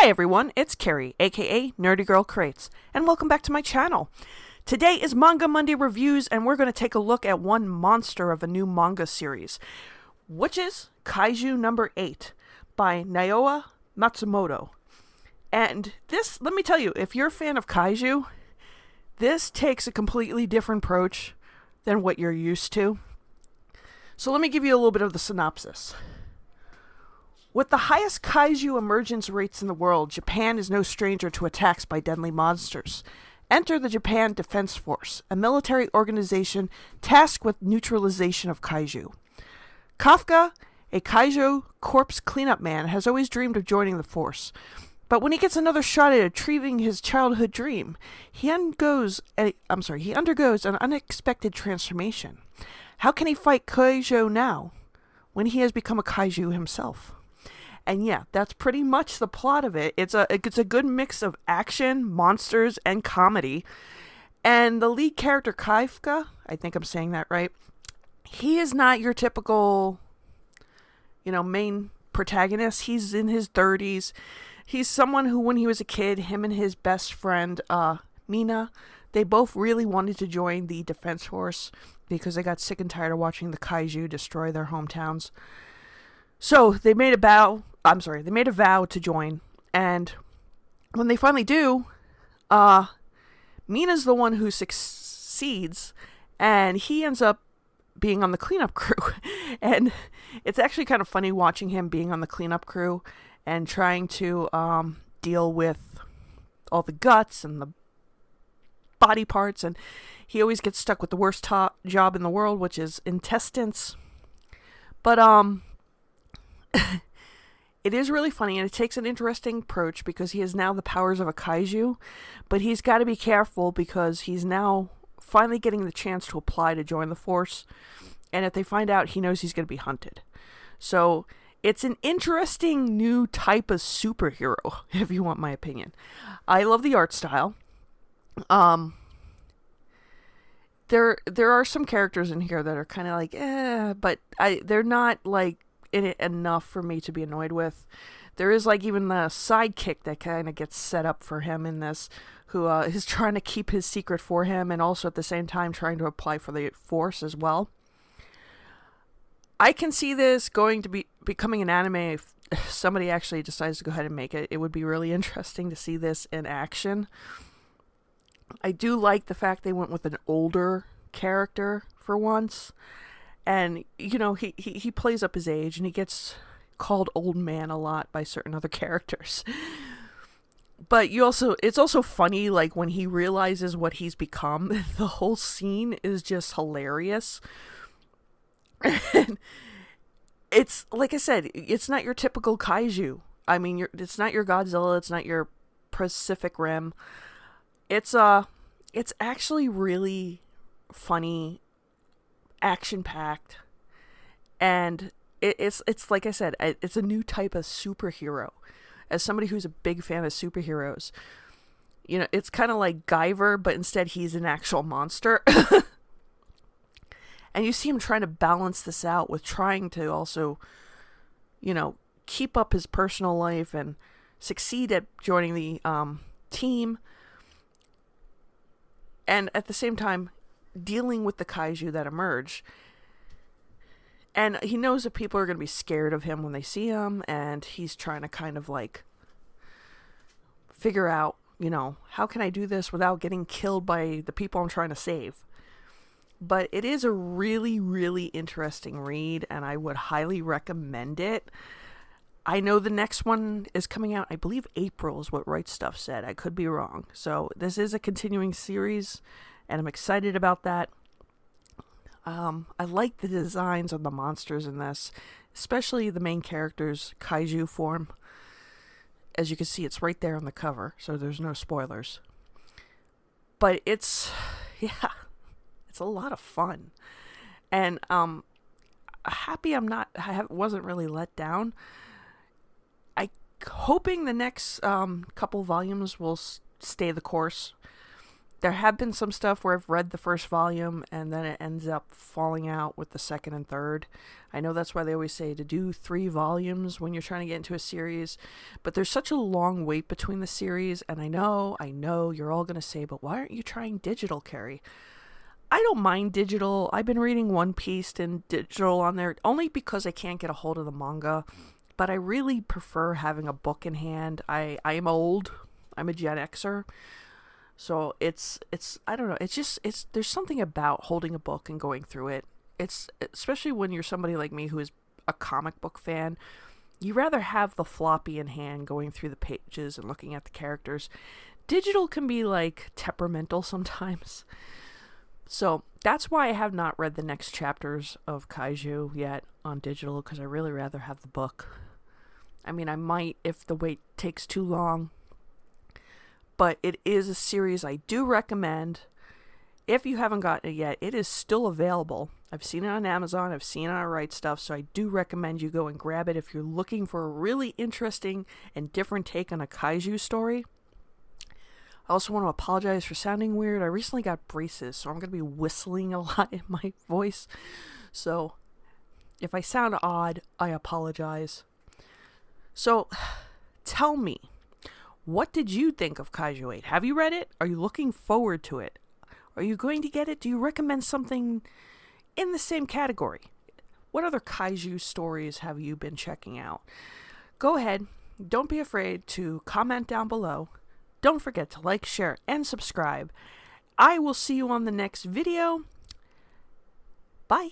Hi everyone, it's Carrie, aka Nerdy Girl Crates, and welcome back to my channel. Today is Manga Monday Reviews, and we're going to take a look at one monster of a new manga series, which is Kaiju number 8 by Naoya Matsumoto. And this, let me tell you, if you're a fan of Kaiju, this takes a completely different approach than what you're used to. So let me give you a little bit of the synopsis. With the highest kaiju emergence rates in the world, Japan is no stranger to attacks by deadly monsters. Enter the Japan Defense Force, a military organization tasked with neutralization of kaiju. Kafka, a kaiju corpse cleanup man, has always dreamed of joining the force. But when he gets another shot at achieving his childhood dream, he undergoes an unexpected transformation. How can he fight kaiju now, when he has become a kaiju himself? And yeah, that's pretty much the plot of it. It's a good mix of action, monsters, and comedy. And the lead character, Kafka, I think I'm saying that right, he is not your typical, main protagonist. He's in his 30s. He's someone who, when he was a kid, him and his best friend, Mina, they both really wanted to join the Defense Force because they got sick and tired of watching the kaiju destroy their hometowns. So they made a vow to join, and when they finally do, Mina's the one who succeeds, and he ends up being on the cleanup crew. And it's actually kind of funny watching him being on the cleanup crew and trying to deal with all the guts and the body parts, and he always gets stuck with the worst job in the world, which is intestines. But it is really funny, and it takes an interesting approach because he has now the powers of a kaiju, but he's got to be careful because he's now finally getting the chance to apply to join the force, and if they find out, he knows he's going to be hunted. So it's an interesting new type of superhero, if you want my opinion. I love the art style. There are some characters in here that are kind of like, but they're not like in it enough for me to be annoyed with. There is even the sidekick that kind of gets set up for him in this, who is trying to keep his secret for him and also at the same time trying to apply for the force as well. I can see this going to be becoming an anime if somebody actually decides to go ahead and make it. It would be really interesting to see this in action. I do like the fact they went with an older character for once. And, he plays up his age, and he gets called old man a lot by certain other characters. But it's also funny, when he realizes what he's become, the whole scene is just hilarious. And it's, like I said, it's not your typical kaiju. I mean, it's not your Godzilla, it's not your Pacific Rim. It's actually really funny, action-packed, and it's like I said, it's a new type of superhero. As somebody who's a big fan of superheroes, it's kind of like Guyver, but instead he's an actual monster. And you see him trying to balance this out with trying to also, keep up his personal life and succeed at joining the team, and at the same time dealing with the kaiju that emerge. And he knows that people are going to be scared of him when they see him, and he's trying to kind of figure out, how can I do this without getting killed by the people I'm trying to save? But it is a really, really interesting read, and I would highly recommend it. I know the next one is coming out, I believe April is what Right Stuff said. I could be wrong. So this is a continuing series, and I'm excited about that. I like the designs of the monsters in this, especially the main character's kaiju form. As you can see, it's right there on the cover, so there's no spoilers. But it's a lot of fun. And happy I wasn't really let down. Hoping the next couple volumes will stay the course. there have been some stuff where I've read the first volume and then it ends up falling out with the second and third. I know that's why they always say to do 3 volumes when you're trying to get into a series, but there's such a long wait between the series, and I know, you're all going to say, but why aren't you trying digital, Carrie? I don't mind digital. I've been reading One Piece in digital on there only because I can't get a hold of the manga, but I really prefer having a book in hand. I am old. I'm a Gen Xer. So it's I don't know, there's something about holding a book and going through it. It's especially when you're somebody like me who is a comic book fan, you rather have the floppy in hand going through the pages and looking at the characters. Digital can be like temperamental sometimes. So that's why I have not read the next chapters of Kaiju yet on digital, because I really rather have the book. I mean, I might if the wait takes too long. But it is a series I do recommend. If you haven't gotten it yet, it is still available. I've seen it on Amazon. I've seen it on Right Stuff. So I do recommend you go and grab it if you're looking for a really interesting and different take on a kaiju story. I also want to apologize for sounding weird. I recently got braces, so I'm going to be whistling a lot in my voice. So if I sound odd, I apologize. So tell me, what did you think of Kaiju 8? Have you read it? Are you looking forward to it? Are you going to get it? Do you recommend something in the same category? What other Kaiju stories have you been checking out? Go ahead. Don't be afraid to comment down below. Don't forget to like, share, and subscribe. I will see you on the next video. Bye.